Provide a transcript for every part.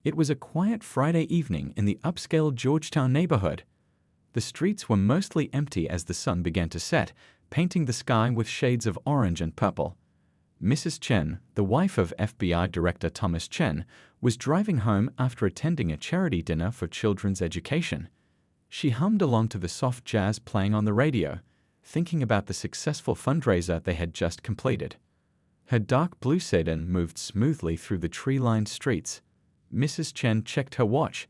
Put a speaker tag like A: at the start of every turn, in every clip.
A: It was a quiet Friday evening in the upscale Georgetown neighborhood. The streets were mostly empty as the sun began to set, painting the sky with shades of orange and purple. Mrs. Chen, the wife of FBI Director Thomas Chen, was driving home after attending a charity dinner for children's education. She hummed along to the soft jazz playing on the radio, thinking about the successful fundraiser they had just completed. Her dark blue sedan moved smoothly through the tree-lined streets. Mrs. Chen checked her watch.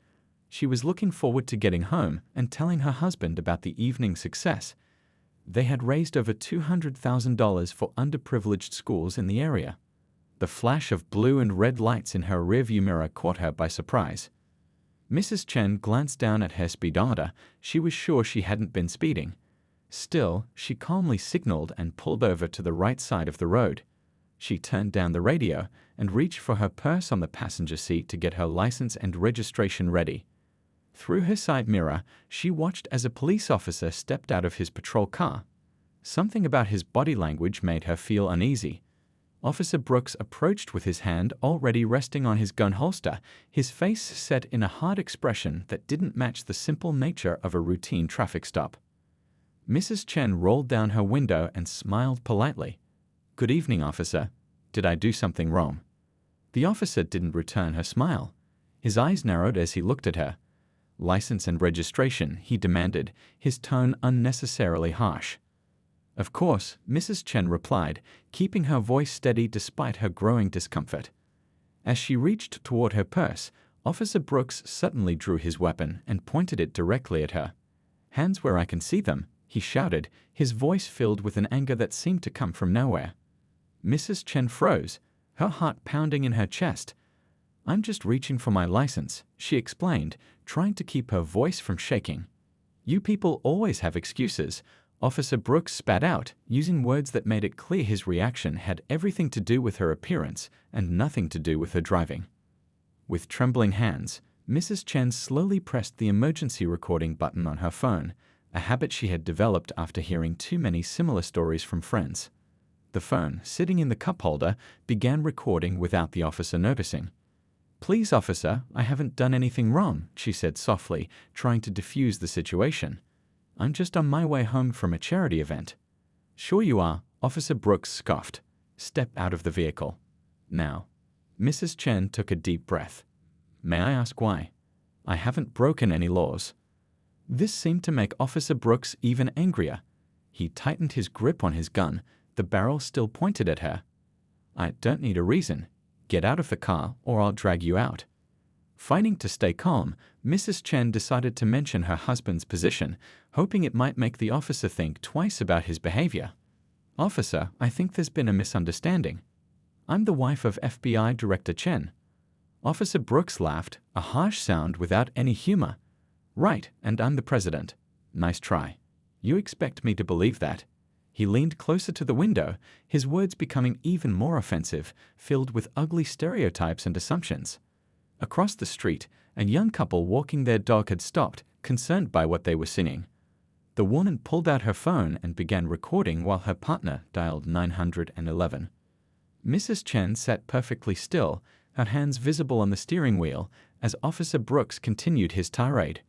A: She was looking forward to getting home and telling her husband about the evening's success. They had raised over $200,000 for underprivileged schools in the area. The flash of blue and red lights in her rearview mirror caught her by surprise. Mrs. Chen glanced down at her speedometer. She was sure she hadn't been speeding. Still, she calmly signaled and pulled over to the right side of the road. She turned down the radio and reached for her purse on the passenger seat to get her license and registration ready. Through her side mirror, she watched as a police officer stepped out of his patrol car. Something about his body language made her feel uneasy. Officer Brooks approached with his hand already resting on his gun holster, his face set in a hard expression that didn't match the simple nature of a routine traffic stop. Mrs. Chen rolled down her window and smiled politely. "Good evening, officer. Did I do something wrong?" The officer didn't return her smile. His eyes narrowed as he looked at her. "License and registration," he demanded, his tone unnecessarily harsh. "Of course," Mrs. Chen replied, keeping her voice steady despite her growing discomfort. As she reached toward her purse, Officer Brooks suddenly drew his weapon and pointed it directly at her. "Hands where I can see them," he shouted, his voice filled with an anger that seemed to come from nowhere. Mrs. Chen froze, her heart pounding in her chest. "I'm just reaching for my license," she explained, trying to keep her voice from shaking. "You people always have excuses," Officer Brooks spat out, using words that made it clear his reaction had everything to do with her appearance and nothing to do with her driving. With trembling hands, Mrs. Chen slowly pressed the emergency recording button on her phone, a habit she had developed after hearing too many similar stories from friends. The phone, sitting in the cup holder, began recording without the officer noticing. "Please, officer, I haven't done anything wrong," she said softly, trying to defuse the situation. "I'm just on my way home from a charity event." "Sure you are," Officer Brooks scoffed. "Step out of the vehicle. Now." Mrs. Chen took a deep breath. "May I ask why?" "I haven't broken any laws." This seemed to make Officer Brooks even angrier. He tightened his grip on his gun, the barrel still pointed at her. "I don't need a reason. Get out of the car or I'll drag you out." Fighting to stay calm, Mrs. Chen decided to mention her husband's position, hoping it might make the officer think twice about his behavior. "Officer, I think there's been a misunderstanding. I'm the wife of FBI Director Chen." Officer Brooks laughed, a harsh sound without any humor. "Right, and I'm the president. Nice try. You expect me to believe that?" He leaned closer to the window, his words becoming even more offensive, filled with ugly stereotypes and assumptions. Across the street, a young couple walking their dog had stopped, concerned by what they were seeing. The woman pulled out her phone and began recording while her partner dialed 911. Mrs. Chen sat perfectly still, her hands visible on the steering wheel, as Officer Brooks continued his tirade.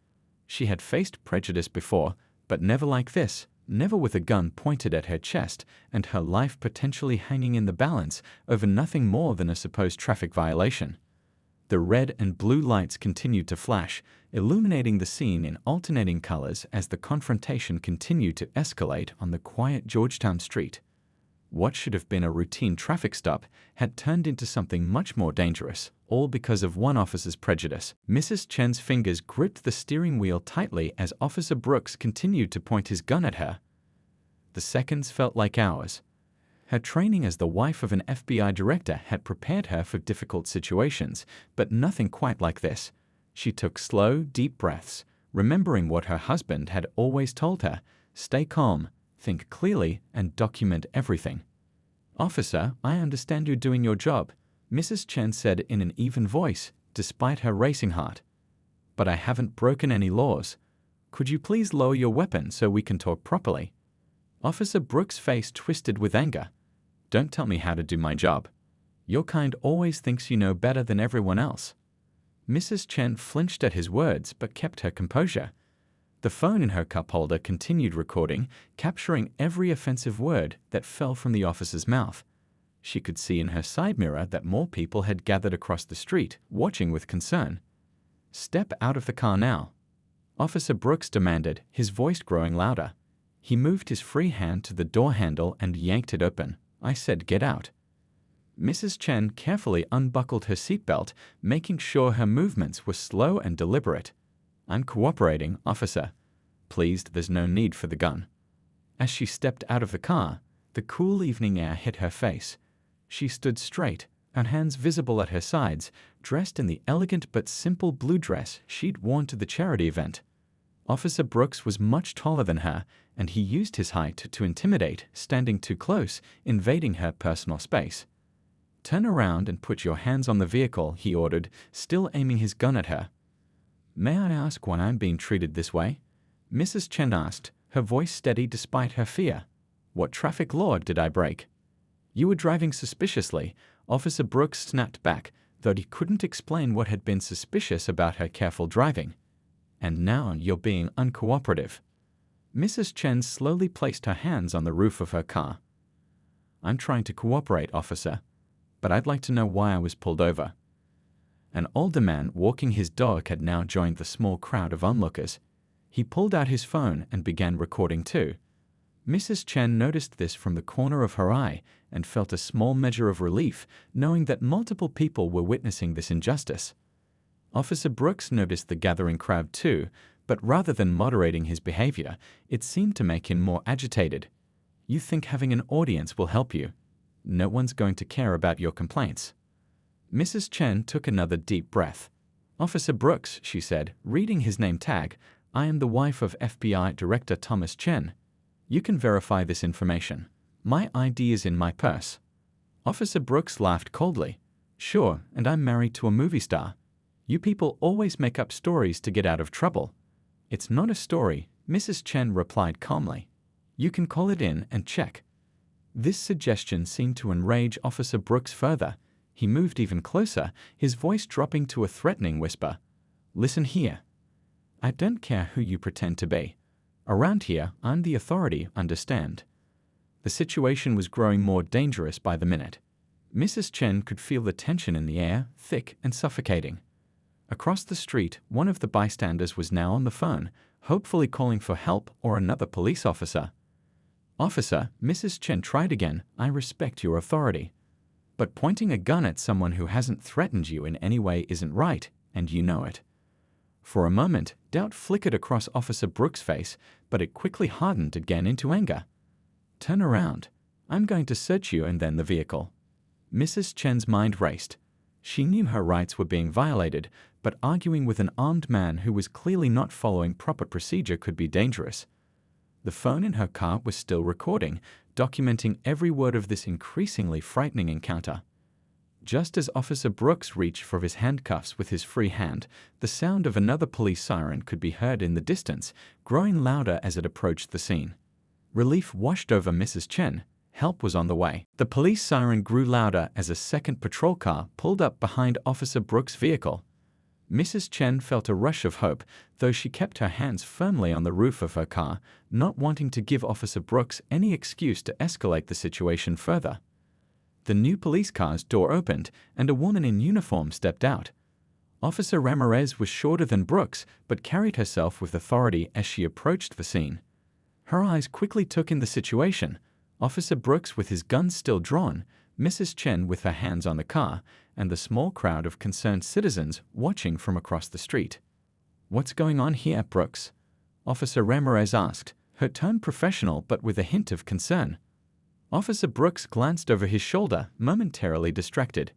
A: She had faced prejudice before, but never like this, never with a gun pointed at her chest and her life potentially hanging in the balance over nothing more than a supposed traffic violation. The red and blue lights continued to flash, illuminating the scene in alternating colors as the confrontation continued to escalate on the quiet Georgetown street. What should have been a routine traffic stop had turned into something much more dangerous, all because of one officer's prejudice. Mrs. Chen's fingers gripped the steering wheel tightly as Officer Brooks continued to point his gun at her. The seconds felt like hours. Her training as the wife of an FBI director had prepared her for difficult situations, but nothing quite like this. She took slow, deep breaths, remembering what her husband had always told her: "Stay calm, think clearly, and document everything." "Officer, I understand you're doing your job," Mrs. Chen said in an even voice, despite her racing heart. "But I haven't broken any laws. Could you please lower your weapon so we can talk properly?" Officer Brooks' face twisted with anger. "Don't tell me how to do my job. Your kind always thinks you know better than everyone else." Mrs. Chen flinched at his words but kept her composure. The phone in her cup holder continued recording, capturing every offensive word that fell from the officer's mouth. She could see in her side mirror that more people had gathered across the street, watching with concern. "Step out of the car now," Officer Brooks demanded, his voice growing louder. He moved his free hand to the door handle and yanked it open. "I said get out." Mrs. Chen carefully unbuckled her seatbelt, making sure her movements were slow and deliberate. "I'm cooperating, officer. Please, there's no need for the gun." As she stepped out of the car, the cool evening air hit her face. She stood straight, her hands visible at her sides, dressed in the elegant but simple blue dress she'd worn to the charity event. Officer Brooks was much taller than her, and he used his height to intimidate, standing too close, invading her personal space. "Turn around and put your hands on the vehicle," he ordered, still aiming his gun at her. "May I ask why I'm being treated this way?" Mrs. Chen asked, her voice steady despite her fear. "What traffic law did I break?" "You were driving suspiciously," Officer Brooks snapped back, though he couldn't explain what had been suspicious about her careful driving. "And now you're being uncooperative." Mrs. Chen slowly placed her hands on the roof of her car. "I'm trying to cooperate, officer, but I'd like to know why I was pulled over." An older man walking his dog had now joined the small crowd of onlookers. He pulled out his phone and began recording too. Mrs. Chen noticed this from the corner of her eye and felt a small measure of relief, knowing that multiple people were witnessing this injustice. Officer Brooks noticed the gathering crowd too, but rather than moderating his behavior, it seemed to make him more agitated. "You think having an audience will help you? No one's going to care about your complaints." Mrs. Chen took another deep breath. "Officer Brooks," she said, reading his name tag, "I am the wife of FBI Director Thomas Chen. You can verify this information. My ID is in my purse." Officer Brooks laughed coldly. "Sure, and I'm married to a movie star. You people always make up stories to get out of trouble." "It's not a story," Mrs. Chen replied calmly. "You can call it in and check." This suggestion seemed to enrage Officer Brooks further. He moved even closer, his voice dropping to a threatening whisper. "Listen here. I don't care who you pretend to be. Around here, I'm the authority, understand?" The situation was growing more dangerous by the minute. Mrs. Chen could feel the tension in the air, thick and suffocating. Across the street, one of the bystanders was now on the phone, hopefully calling for help or another police officer. "Officer," Mrs. Chen tried again, "I respect your authority. But pointing a gun at someone who hasn't threatened you in any way isn't right, and you know it." For a moment, doubt flickered across Officer Brooks' face, but it quickly hardened again into anger. "Turn around. I'm going to search you and then the vehicle." Mrs. Chen's mind raced. She knew her rights were being violated, but arguing with an armed man who was clearly not following proper procedure could be dangerous. The phone in her car was still recording, documenting every word of this increasingly frightening encounter. Just as Officer Brooks reached for his handcuffs with his free hand, the sound of another police siren could be heard in the distance, growing louder as it approached the scene. Relief washed over Mrs. Chen. Help was on the way. The police siren grew louder as a second patrol car pulled up behind Officer Brooks' vehicle. Mrs. Chen felt a rush of hope, though she kept her hands firmly on the roof of her car, not wanting to give Officer Brooks any excuse to escalate the situation further. The new police car's door opened, and a woman in uniform stepped out. Officer Ramirez was shorter than Brooks, but carried herself with authority as she approached the scene. Her eyes quickly took in the situation: Officer Brooks with his gun still drawn, Mrs. Chen with her hands on the car, and the small crowd of concerned citizens watching from across the street. "What's going on here, Brooks?" Officer Ramirez asked, her tone professional but with a hint of concern. Officer Brooks glanced over his shoulder, momentarily distracted.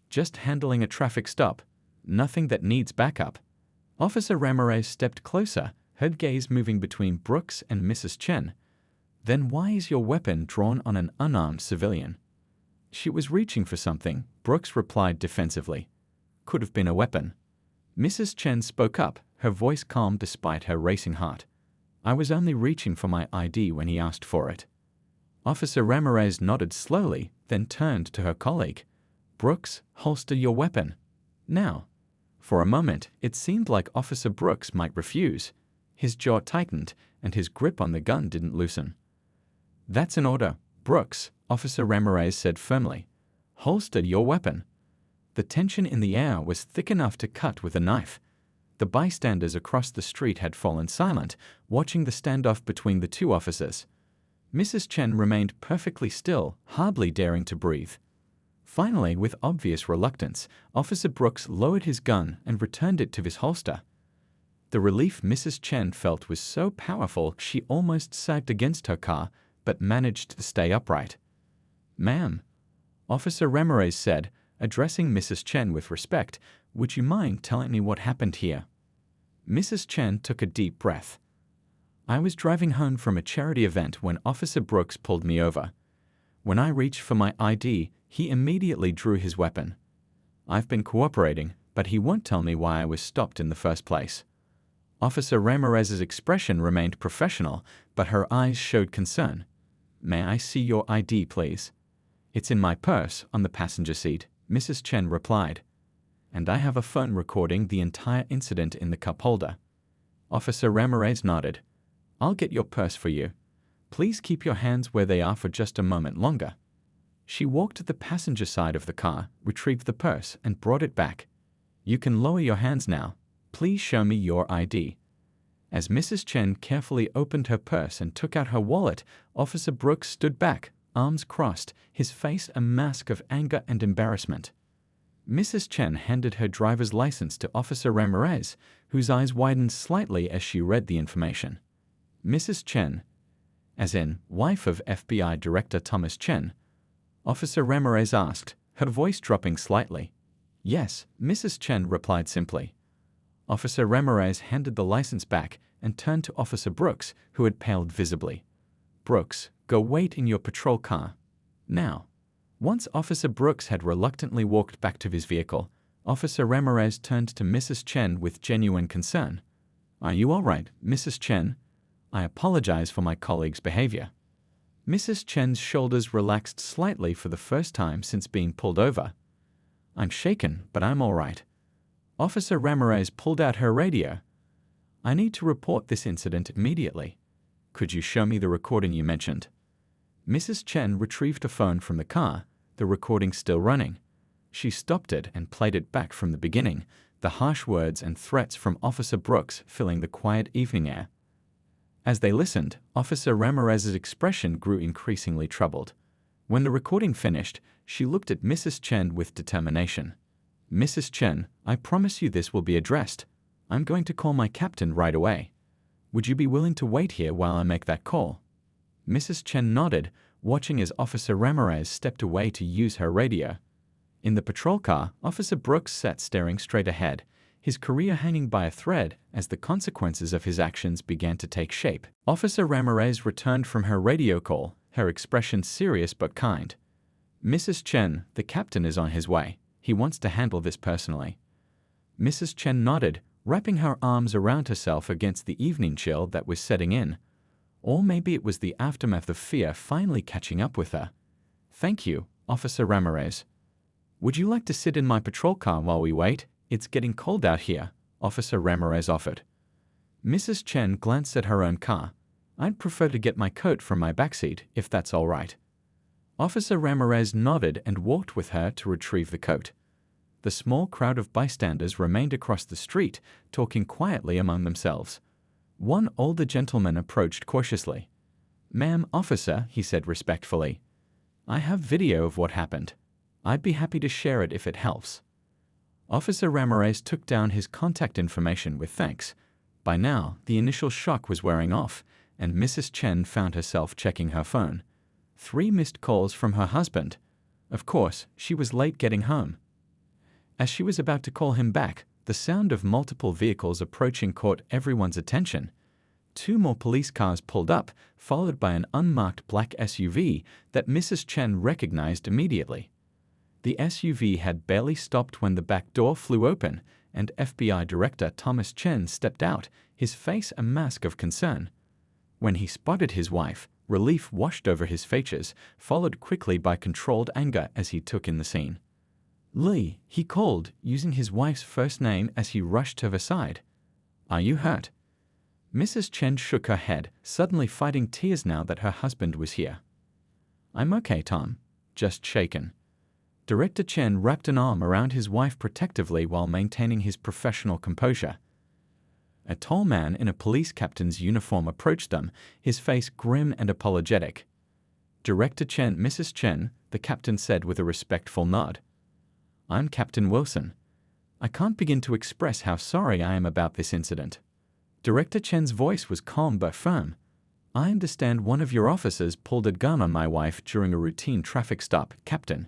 A: "Just handling a traffic stop. Nothing that needs backup." Officer Ramirez stepped closer, her gaze moving between Brooks and Mrs. Chen. "Then why is your weapon drawn on an unarmed civilian?" "She was reaching for something," Brooks replied defensively. "Could have been a weapon." Mrs. Chen spoke up, her voice calm despite her racing heart. "I was only reaching for my ID when he asked for it." Officer Ramirez nodded slowly, then turned to her colleague. "Brooks, holster your weapon. Now." For a moment, it seemed like Officer Brooks might refuse. His jaw tightened, and his grip on the gun didn't loosen. "That's an order, Brooks," Officer Ramirez said firmly. "Holster your weapon." The tension in the air was thick enough to cut with a knife. The bystanders across the street had fallen silent, watching the standoff between the two officers. Mrs. Chen remained perfectly still, hardly daring to breathe. Finally, with obvious reluctance, Officer Brooks lowered his gun and returned it to his holster. The relief Mrs. Chen felt was so powerful she almost sagged against her car, but managed to stay upright. "Ma'am," Officer Ramirez said, addressing Mrs. Chen with respect, "would you mind telling me what happened here?" Mrs. Chen took a deep breath. "I was driving home from a charity event when Officer Brooks pulled me over. When I reached for my ID, he immediately drew his weapon. I've been cooperating, but he won't tell me why I was stopped in the first place." Officer Ramirez's expression remained professional, but her eyes showed concern. "May I see your ID, please?" "It's in my purse on the passenger seat," Mrs. Chen replied. "And I have a phone recording the entire incident in the cup holder." Officer Ramirez nodded. "I'll get your purse for you. Please keep your hands where they are for just a moment longer." She walked to the passenger side of the car, retrieved the purse, and brought it back. "You can lower your hands now. Please show me your ID." As Mrs. Chen carefully opened her purse and took out her wallet, Officer Brooks stood back, arms crossed, his face a mask of anger and embarrassment. Mrs. Chen handed her driver's license to Officer Ramirez, whose eyes widened slightly as she read the information. "Mrs. Chen," as in wife of FBI Director Thomas Chen, Officer Ramirez asked, her voice dropping slightly. "Yes," Mrs. Chen replied simply. Officer Ramirez handed the license back and turned to Officer Brooks, who had paled visibly. "Brooks, go wait in your patrol car. Now." Once Officer Brooks had reluctantly walked back to his vehicle, Officer Ramirez turned to Mrs. Chen with genuine concern. "Are you all right, Mrs. Chen? I apologize for my colleague's behavior." Mrs. Chen's shoulders relaxed slightly for the first time since being pulled over. "I'm shaken, but I'm all right." Officer Ramirez pulled out her radio. "I need to report this incident immediately. Could you show me the recording you mentioned?" Mrs. Chen retrieved a phone from the car, the recording still running. She stopped it and played it back from the beginning, the harsh words and threats from Officer Brooks filling the quiet evening air. As they listened, Officer Ramirez's expression grew increasingly troubled. When the recording finished, she looked at Mrs. Chen with determination. "Mrs. Chen, I promise you this will be addressed. I'm going to call my captain right away. Would you be willing to wait here while I make that call?" Mrs. Chen nodded, watching as Officer Ramirez stepped away to use her radio. In the patrol car, Officer Brooks sat staring straight ahead, his career hanging by a thread as the consequences of his actions began to take shape. Officer Ramirez returned from her radio call, her expression serious but kind. "Mrs. Chen, the captain is on his way. He wants to handle this personally." Mrs. Chen nodded, wrapping her arms around herself against the evening chill that was setting in. Or maybe it was the aftermath of fear finally catching up with her. "Thank you, Officer Ramirez." "Would you like to sit in my patrol car while we wait? It's getting cold out here," Officer Ramirez offered. Mrs. Chen glanced at her own car. "I'd prefer to get my coat from my backseat, if that's all right." Officer Ramirez nodded and walked with her to retrieve the coat. The small crowd of bystanders remained across the street, talking quietly among themselves. One older gentleman approached cautiously. "Ma'am, officer," he said respectfully, "I have video of what happened. I'd be happy to share it if it helps." Officer Ramirez took down his contact information with thanks. By now, the initial shock was wearing off, and Mrs. Chen found herself checking her phone. 3 missed calls from her husband. Of course, she was late getting home. As she was about to call him back, the sound of multiple vehicles approaching caught everyone's attention. 2 more police cars pulled up, followed by an unmarked black SUV that Mrs. Chen recognized immediately. The SUV had barely stopped when the back door flew open, and FBI Director Thomas Chen stepped out, his face a mask of concern. When he spotted his wife, relief washed over his features, followed quickly by controlled anger as he took in the scene. Lee, he called, using his wife's first name as he rushed to her side. Are you hurt? Mrs. Chen shook her head, suddenly fighting tears now that her husband was here. I'm okay, Tom. Just shaken. Director Chen wrapped an arm around his wife protectively while maintaining his professional composure. A tall man in a police captain's uniform approached them, his face grim and apologetic. Director Chen, Mrs. Chen, the captain said with a respectful nod. I'm Captain Wilson. I can't begin to express how sorry I am about this incident. Director Chen's voice was calm but firm. I understand one of your officers pulled a gun on my wife during a routine traffic stop, Captain.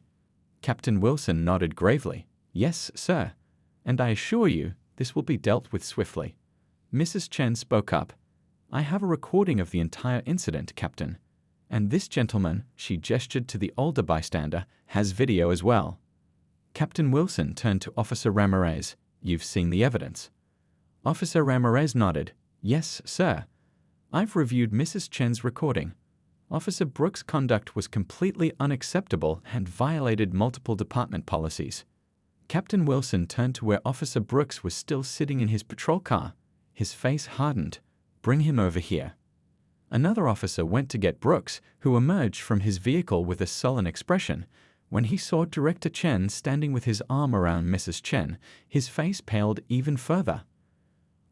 A: Captain Wilson nodded gravely. Yes, sir. And I assure you, this will be dealt with swiftly. Mrs. Chen spoke up. I have a recording of the entire incident, Captain. And this gentleman, she gestured to the older bystander, has video as well. Captain Wilson turned to Officer Ramirez. You've seen the evidence. Officer Ramirez nodded. Yes, sir. I've reviewed Mrs. Chen's recording. Officer Brooks' conduct was completely unacceptable and violated multiple department policies. Captain Wilson turned to where Officer Brooks was still sitting in his patrol car. His face hardened. Bring him over here. Another officer went to get Brooks, who emerged from his vehicle with a sullen expression. When he saw Director Chen standing with his arm around Mrs. Chen, his face paled even further.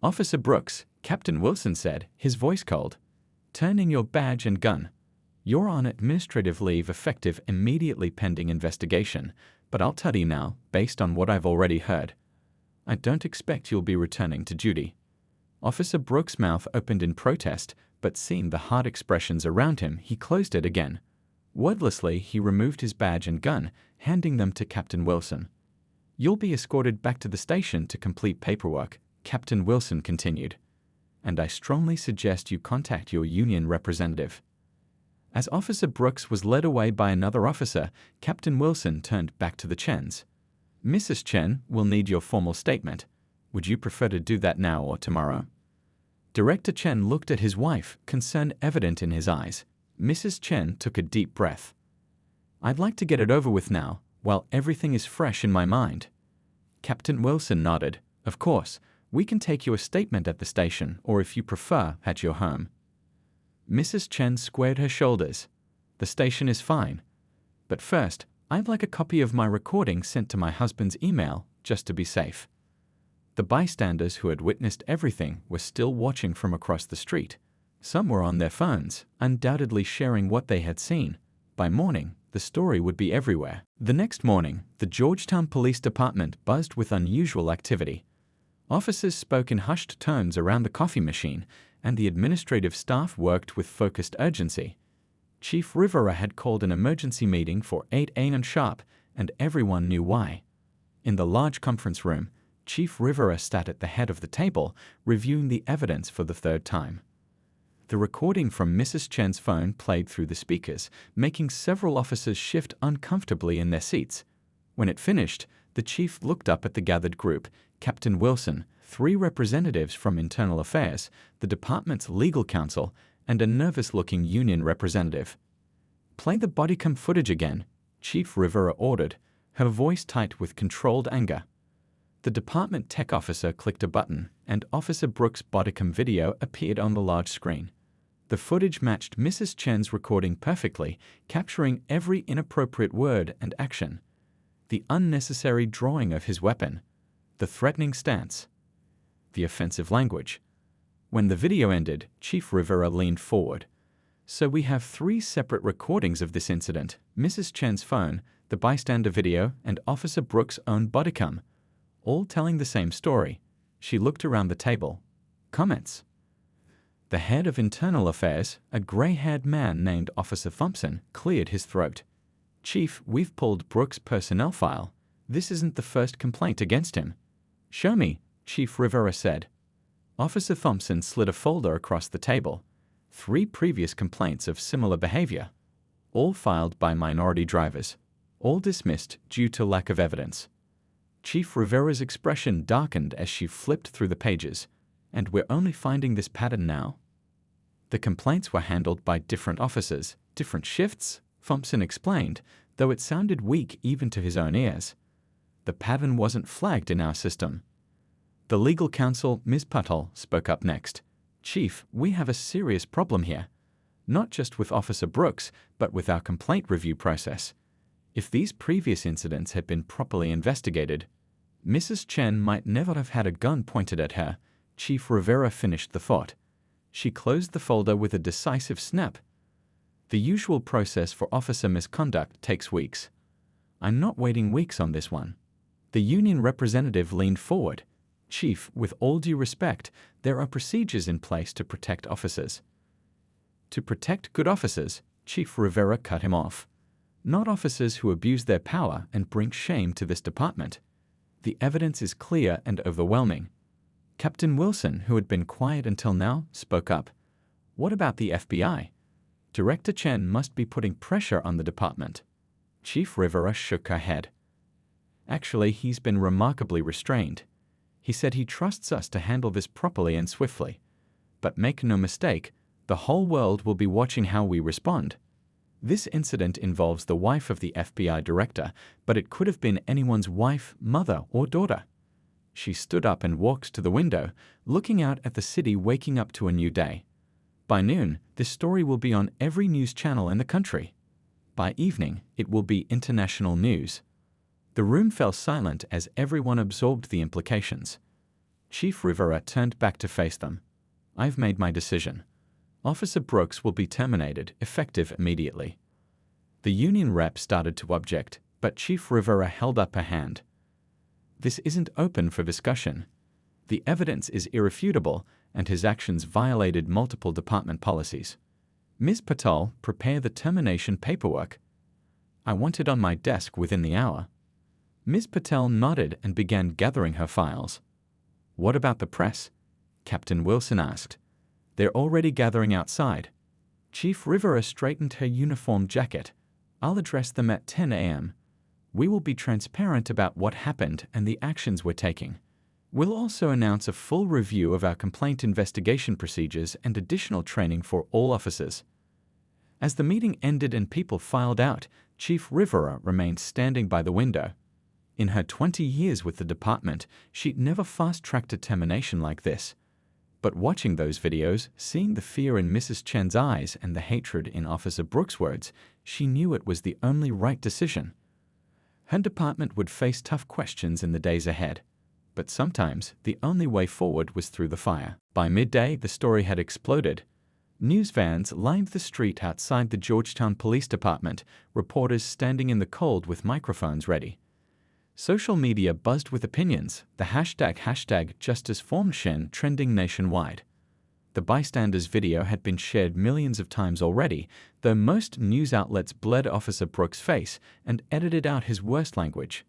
A: Officer Brooks, Captain Wilson said, his voice cold. Turn in your badge and gun. You're on administrative leave effective immediately pending investigation, but I'll tell you now, based on what I've already heard. I don't expect you'll be returning to duty. Officer Brooks' mouth opened in protest, but seeing the hard expressions around him, he closed it again. Wordlessly, he removed his badge and gun, handing them to Captain Wilson. You'll be escorted back to the station to complete paperwork, Captain Wilson continued. And I strongly suggest you contact your union representative. As Officer Brooks was led away by another officer, Captain Wilson turned back to the Chens. Mrs. Chen will need your formal statement. Would you prefer to do that now or tomorrow? Director Chen looked at his wife, concern evident in his eyes. Mrs. Chen took a deep breath. I'd like to get it over with now, while everything is fresh in my mind. Captain Wilson nodded. Of course, we can take your statement at the station, or if you prefer, at your home. Mrs. Chen squared her shoulders. The station is fine. But first, I'd like a copy of my recording sent to my husband's email, just to be safe. The bystanders who had witnessed everything were still watching from across the street. Some were on their phones, undoubtedly sharing what they had seen. By morning, the story would be everywhere. The next morning, the Georgetown Police Department buzzed with unusual activity. Officers spoke in hushed tones around the coffee machine, and the administrative staff worked with focused urgency. Chief Rivera had called an emergency meeting for 8 a.m. sharp, and everyone knew why. In the large conference room, Chief Rivera sat at the head of the table, reviewing the evidence for the third time. The recording from Mrs. Chen's phone played through the speakers, making several officers shift uncomfortably in their seats. When it finished, the chief looked up at the gathered group, Captain Wilson, 3 representatives from Internal Affairs, the department's legal counsel, and a nervous-looking union representative. Play the bodycam footage again, Chief Rivera ordered, her voice tight with controlled anger. The department tech officer clicked a button, and Officer Brooks' bodycam video appeared on the large screen. The footage matched Mrs. Chen's recording perfectly, capturing every inappropriate word and action. The unnecessary drawing of his weapon, the threatening stance, the offensive language. When the video ended, Chief Rivera leaned forward. So we have 3 separate recordings of this incident, Mrs. Chen's phone, the bystander video, and Officer Brooks' own bodycam, all telling the same story. She looked around the table. Comments? The head of Internal Affairs, a gray-haired man named Officer Thompson, cleared his throat. Chief, we've pulled Brooks' personnel file. This isn't the first complaint against him. Show me, Chief Rivera said. Officer Thompson slid a folder across the table. 3 previous complaints of similar behavior, all filed by minority drivers, all dismissed due to lack of evidence. Chief Rivera's expression darkened as she flipped through the pages. And we're only finding this pattern now? The complaints were handled by different officers, different shifts, Thompson explained, though it sounded weak even to his own ears. The pattern wasn't flagged in our system. The legal counsel, Ms. Patel, spoke up next. Chief, we have a serious problem here. Not just with Officer Brooks, but with our complaint review process. If these previous incidents had been properly investigated, Mrs. Chen might never have had a gun pointed at her. Chief Rivera finished the thought. She closed the folder with a decisive snap. The usual process for officer misconduct takes weeks. I'm not waiting weeks on this one. The union representative leaned forward. Chief, with all due respect, there are procedures in place to protect officers. To protect good officers, Chief Rivera cut him off. Not officers who abuse their power and bring shame to this department. The evidence is clear and overwhelming. Captain Wilson, who had been quiet until now, spoke up. What about the FBI? Director Chen must be putting pressure on the department. Chief Rivera shook her head. Actually, he's been remarkably restrained. He said he trusts us to handle this properly and swiftly. But make no mistake, the whole world will be watching how we respond. This incident involves the wife of the FBI director, but it could have been anyone's wife, mother, or daughter. She stood up and walked to the window, looking out at the city waking up to a new day. By noon, this story will be on every news channel in the country. By evening, it will be international news. The room fell silent as everyone absorbed the implications. Chief Rivera turned back to face them. I've made my decision. Officer Brooks will be terminated, effective immediately. The union rep started to object, but Chief Rivera held up a hand. This isn't open for discussion. The evidence is irrefutable, and his actions violated multiple department policies. Ms. Patel, prepare the termination paperwork. I want it on my desk within the hour. Ms. Patel nodded and began gathering her files. What about the press? Captain Wilson asked. They're already gathering outside. Chief Rivera straightened her uniform jacket. I'll address them at 10 a.m. We will be transparent about what happened and the actions we're taking. We'll also announce a full review of our complaint investigation procedures and additional training for all officers. As the meeting ended and people filed out, Chief Rivera remained standing by the window. In her 20 years with the department, she'd never fast-tracked a termination like this. But watching those videos, seeing the fear in Mrs. Chen's eyes and the hatred in Officer Brooks' words, she knew it was the only right decision. Her department would face tough questions in the days ahead. But sometimes, the only way forward was through the fire. By midday, the story had exploded. News vans lined the street outside the Georgetown Police Department, reporters standing in the cold with microphones ready. Social media buzzed with opinions, the hashtag #JusticeForMchen trending nationwide. The bystander's video had been shared millions of times already, though most news outlets blurred Officer Brooks' face and edited out his worst language.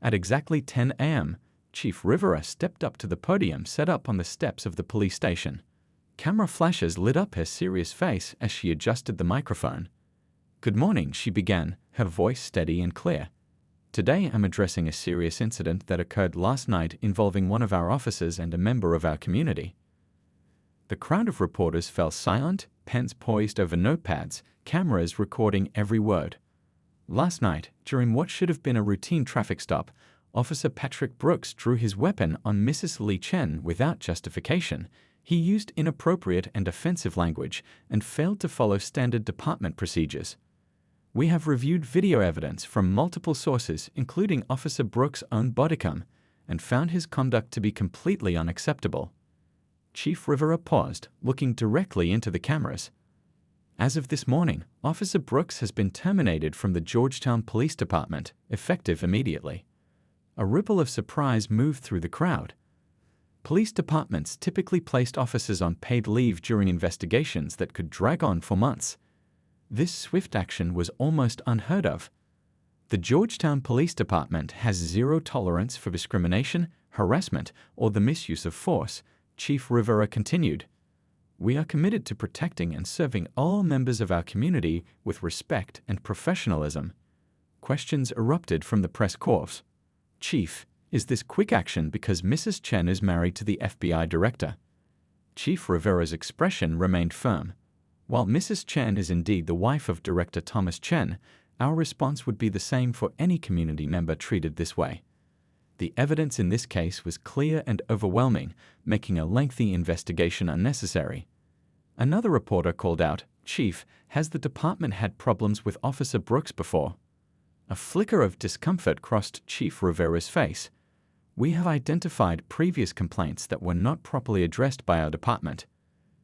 A: At exactly 10 a.m., Chief Rivera stepped up to the podium set up on the steps of the police station. Camera flashes lit up her serious face as she adjusted the microphone. Good morning, she began, her voice steady and clear. Today I'm addressing a serious incident that occurred last night involving one of our officers and a member of our community. The crowd of reporters fell silent, pens poised over notepads, cameras recording every word. Last night, during what should have been a routine traffic stop, Officer Patrick Brooks drew his weapon on Mrs. Li Chen without justification. He used inappropriate and offensive language and failed to follow standard department procedures. We have reviewed video evidence from multiple sources, including Officer Brooks' own bodycam, and found his conduct to be completely unacceptable. Chief Rivera paused, looking directly into the cameras. As of this morning, Officer Brooks has been terminated from the Georgetown Police Department, effective immediately. A ripple of surprise moved through the crowd. Police departments typically placed officers on paid leave during investigations that could drag on for months. This swift action was almost unheard of. The Georgetown Police Department has zero tolerance for discrimination, harassment, or the misuse of force, Chief Rivera continued. We are committed to protecting and serving all members of our community with respect and professionalism. Questions erupted from the press corps. Chief, is this quick action because Mrs. Chen is married to the FBI director? Chief Rivera's expression remained firm. While Mrs. Chen is indeed the wife of Director Thomas Chen, Our response would be the same for any community member treated this way. The evidence in this case was clear and overwhelming, making a lengthy investigation unnecessary. Another reporter called out, "Chief, has the department had problems with Officer Brooks before?" A flicker of discomfort crossed Chief Rivera's face. "We have identified previous complaints that were not properly addressed by our department.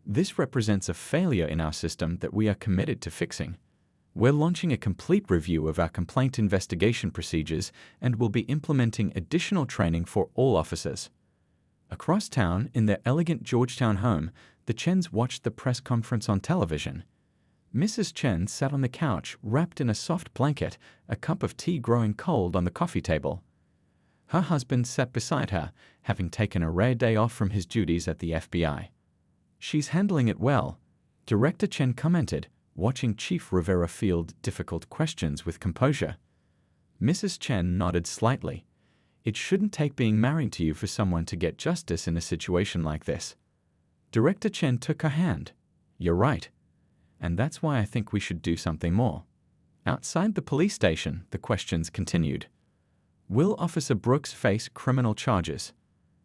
A: This represents a failure in our system that we are committed to fixing. We're launching a complete review of our complaint investigation procedures and will be implementing additional training for all officers." Across town, in their elegant Georgetown home, the Chens watched the press conference on television. Mrs. Chen sat on the couch, wrapped in a soft blanket, a cup of tea growing cold on the coffee table. Her husband sat beside her, having taken a rare day off from his duties at the FBI. "She's handling it well," Director Chen commented, watching Chief Rivera field difficult questions with composure. Mrs. Chen nodded slightly. "It shouldn't take being married to you for someone to get justice in a situation like this." Director Chen took her hand. "You're right. And that's why I think we should do something more." Outside the police station, the questions continued. "Will Officer Brooks face criminal charges?"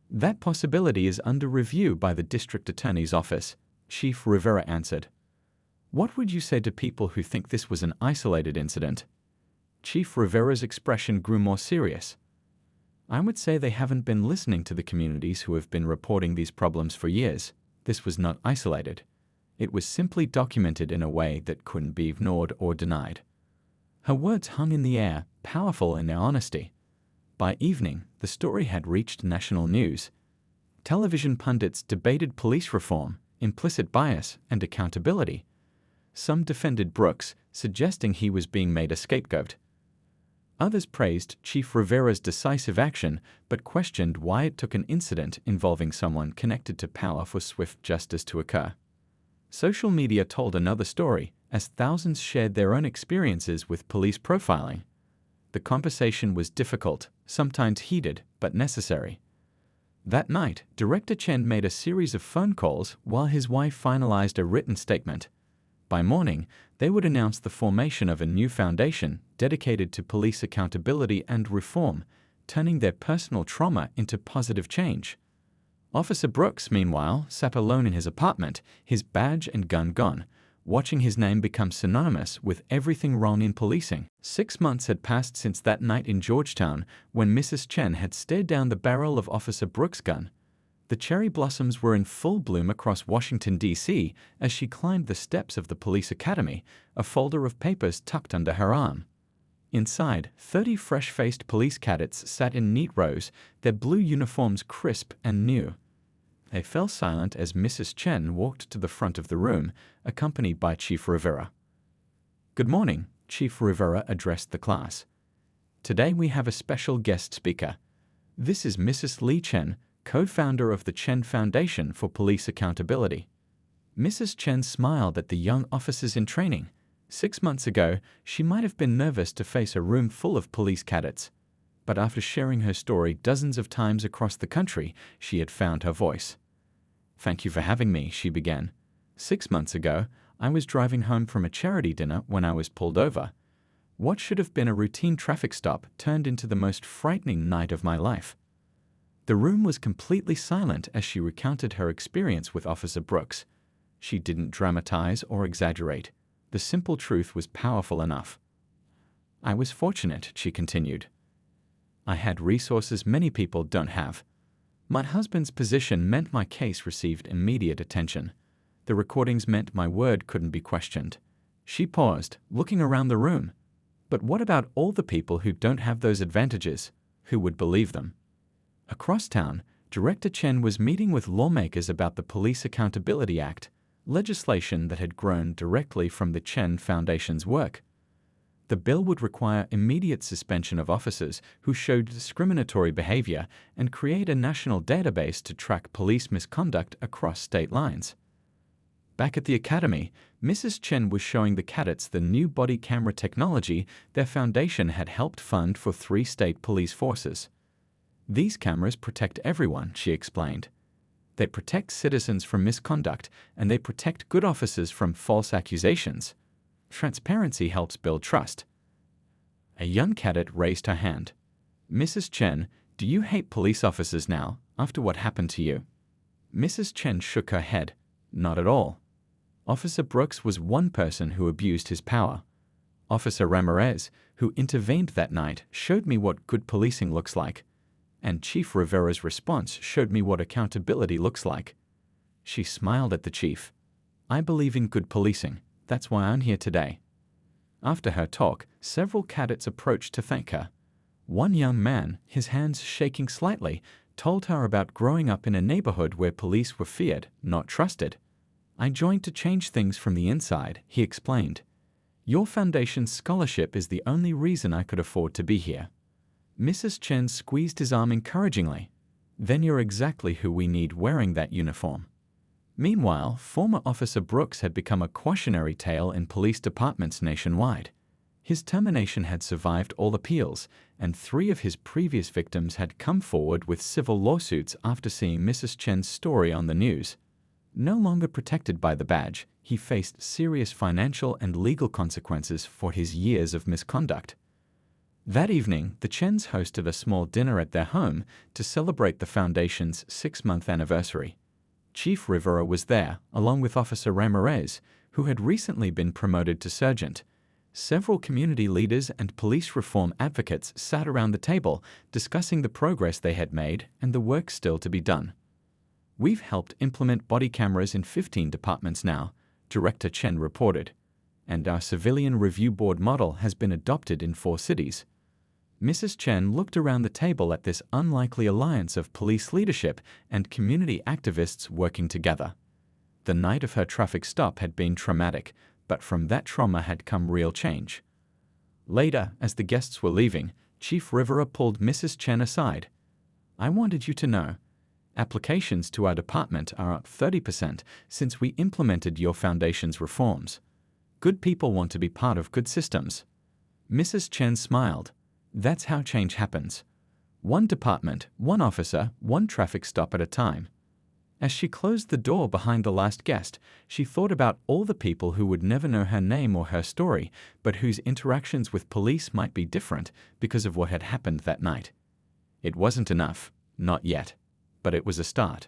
A: "That possibility is under review by the District Attorney's Office," Chief Rivera answered. "What would you say to people who think this was an isolated incident?" Chief Rivera's expression grew more serious. "I would say they haven't been listening to the communities who have been reporting these problems for years. This was not isolated. It was simply documented in a way that couldn't be ignored or denied." Her words hung in the air, powerful in their honesty. By evening, the story had reached national news. Television pundits debated police reform, implicit bias, and accountability. Some defended Brooks, suggesting he was being made a scapegoat. Others praised Chief Rivera's decisive action, but questioned why it took an incident involving someone connected to power for swift justice to occur. Social media told another story, as thousands shared their own experiences with police profiling. The conversation was difficult, sometimes heated, but necessary. That night, Director Chen made a series of phone calls while his wife finalized a written statement. By morning, they would announce the formation of a new foundation dedicated to police accountability and reform, turning their personal trauma into positive change. Officer Brooks, meanwhile, sat alone in his apartment, his badge and gun gone, watching his name become synonymous with everything wrong in policing. 6 months had passed since that night in Georgetown when Mrs. Chen had stared down the barrel of Officer Brooks' gun. The cherry blossoms were in full bloom across Washington, D.C. as she climbed the steps of the police academy, a folder of papers tucked under her arm. Inside, 30 fresh-faced police cadets sat in neat rows, their blue uniforms crisp and new. They fell silent as Mrs. Chen walked to the front of the room, accompanied by Chief Rivera. "Good morning," Chief Rivera addressed the class. "Today we have a special guest speaker. This is Mrs. Li Chen, co-founder of the Chen Foundation for Police Accountability." Mrs. Chen smiled at the young officers in training. 6 months ago, she might have been nervous to face a room full of police cadets. But after sharing her story dozens of times across the country, she had found her voice. "Thank you for having me," she began. 6 months ago, I was driving home from a charity dinner when I was pulled over. What should have been a routine traffic stop turned into the most frightening night of my life." The room was completely silent as she recounted her experience with Officer Brooks. She didn't dramatize or exaggerate. The simple truth was powerful enough. "I was fortunate," she continued. "I had resources many people don't have. My husband's position meant my case received immediate attention. The recordings meant my word couldn't be questioned." She paused, looking around the room. "But what about all the people who don't have those advantages? Who would believe them?" Across town, Director Chen was meeting with lawmakers about the Police Accountability Act, legislation that had grown directly from the Chen Foundation's work. The bill would require immediate suspension of officers who showed discriminatory behavior and create a national database to track police misconduct across state lines. Back at the academy, Mrs. Chen was showing the cadets the new body camera technology their foundation had helped fund for 3 state police forces. "These cameras protect everyone," she explained. "They protect citizens from misconduct, and they protect good officers from false accusations. Transparency helps build trust. A young cadet raised her hand. Mrs. Chen, do you hate police officers now, after what happened to you? Mrs. Chen shook her head. Not at all. Officer Brooks was one person who abused his power. Officer Ramirez, who intervened that night, showed me what good policing looks like. And Chief Rivera's response showed me what accountability looks like. She smiled at the chief. I believe in good policing. That's why I'm here today. After her talk, several cadets approached to thank her. One young man, his hands shaking slightly, told her about growing up in a neighborhood where police were feared, not trusted. I joined to change things from the inside, he explained. Your foundation's scholarship is the only reason I could afford to be here. Mrs. Chen squeezed his arm encouragingly. Then you're exactly who we need wearing that uniform. Meanwhile, former Officer Brooks had become a cautionary tale in police departments nationwide. His termination had survived all appeals, and 3 of his previous victims had come forward with civil lawsuits after seeing Mrs. Chen's story on the news. No longer protected by the badge, he faced serious financial and legal consequences for his years of misconduct. That evening, the Chens hosted a small dinner at their home to celebrate the Foundation's 6-month anniversary. Chief Rivera was there, along with Officer Ramirez, who had recently been promoted to sergeant. Several community leaders and police reform advocates sat around the table discussing the progress they had made and the work still to be done. We've helped implement body cameras in 15 departments now, Director Chen reported, and our civilian review board model has been adopted in 4 cities. Mrs. Chen looked around the table at this unlikely alliance of police leadership and community activists working together. The night of her traffic stop had been traumatic, but from that trauma had come real change. Later, as the guests were leaving, Chief Rivera pulled Mrs. Chen aside. I wanted you to know, applications to our department are up 30% since we implemented your foundation's reforms. Good people want to be part of good systems. Mrs. Chen smiled. That's how change happens. One department, one officer, one traffic stop at a time. As she closed the door behind the last guest, she thought about all the people who would never know her name or her story, but whose interactions with police might be different because of what had happened that night. It wasn't enough, not yet, but it was a start.